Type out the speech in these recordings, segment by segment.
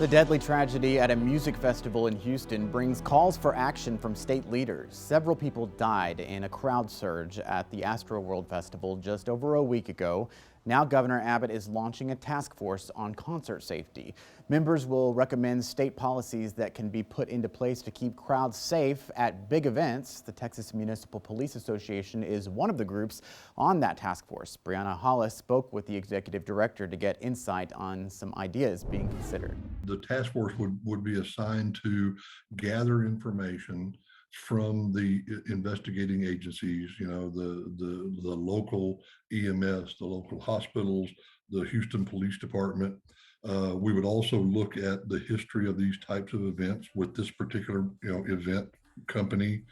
The deadly tragedy at a music festival in Houston brings calls for action from state leaders. Several people died in a crowd surge at the ASTROWORLD Festival just over a week ago. Now Governor Abbott is launching a task force on concert safety. Members will recommend state policies that can be put into place to keep crowds safe at big events. The Texas Municipal Police Association is one of the groups on that task force. Brianna Hollis spoke with the executive director to get insight on some ideas being considered. The task force would be assigned to gather information from the investigating agencies, you know, the local EMS, the local hospitals, the Houston Police Department. We would also look at the history of these types of events with this particular, event company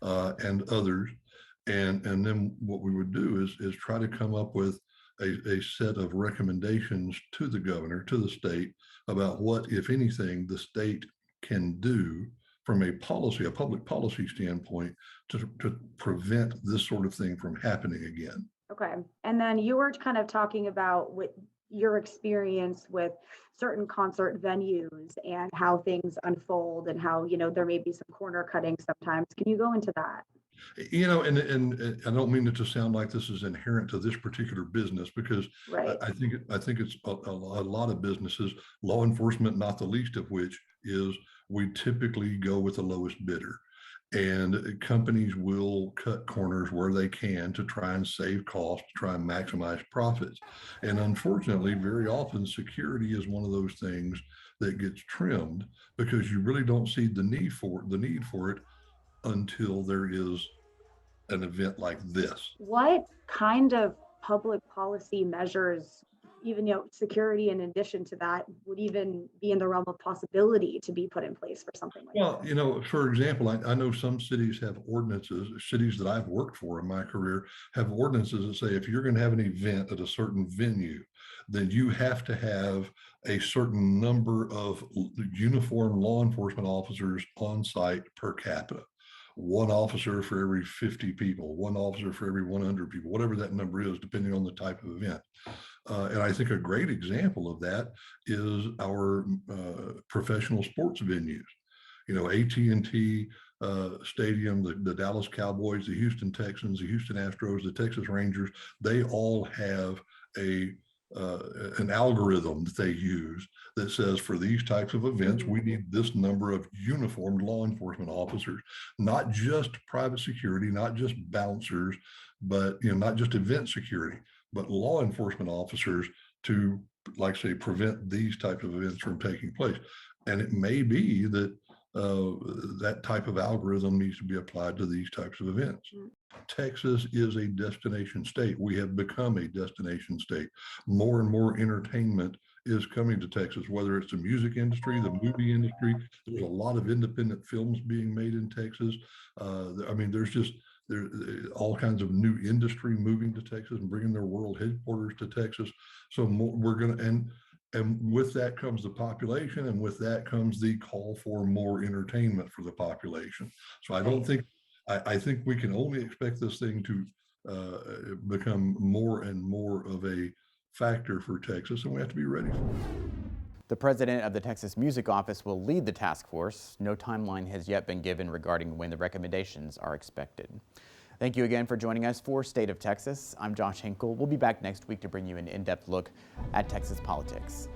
and others. And then what we would do is try to come up with a set of recommendations to the governor, to the state, about what, if anything, the state can do from a public policy standpoint to prevent this sort of thing from happening again. Okay. And then you were kind of talking about with your experience with certain concert venues and how things unfold and how, there may be some corner cutting sometimes. Can you go into that? And I don't mean it to sound like this is inherent to this particular business, because right. I think it's a lot of businesses, law enforcement not the least of which, is we typically go with the lowest bidder, and companies will cut corners where they can to try and save costs, to try and maximize profits. And unfortunately, very often security is one of those things that gets trimmed because you really don't see the need for it until there is an event like this. What kind of public policy measures, even security in addition to that, would even be in the realm of possibility to be put in place for something like that? Well, for example, I know some cities have ordinances, cities that I've worked for in my career have ordinances that say if you're going to have an event at a certain venue, then you have to have a certain number of uniformed law enforcement officers on site per capita. One officer for every 50 people, one officer for every 100 people, whatever that number is, depending on the type of event. And I think a great example of that is our professional sports venues. AT&T Stadium, the Dallas Cowboys, the Houston Texans, the Houston Astros, the Texas Rangers, they all have an algorithm that they use that says for these types of events, we need this number of uniformed law enforcement officers, not just private security, not just bouncers, but not just event security, but law enforcement officers to, like say, prevent these types of events from taking place. And it may be that that type of algorithm needs to be applied to these types of events. Texas is a destination state. We have become a destination state. More and more entertainment is coming to Texas, whether it's the music industry, the movie industry. There's a lot of independent films being made in Texas. There's all kinds of new industry moving to Texas and bringing their world headquarters to Texas. So and with that comes the population, and with that comes the call for more entertainment for the population. So I think we can only expect this thing to become more and more of a factor for Texas, and we have to be ready for it. The president of the Texas Music Office will lead the task force. No timeline has yet been given regarding when the recommendations are expected. Thank you again for joining us for State of Texas. I'm Josh Hinkle. We'll be back next week to bring you an in-depth look at Texas politics.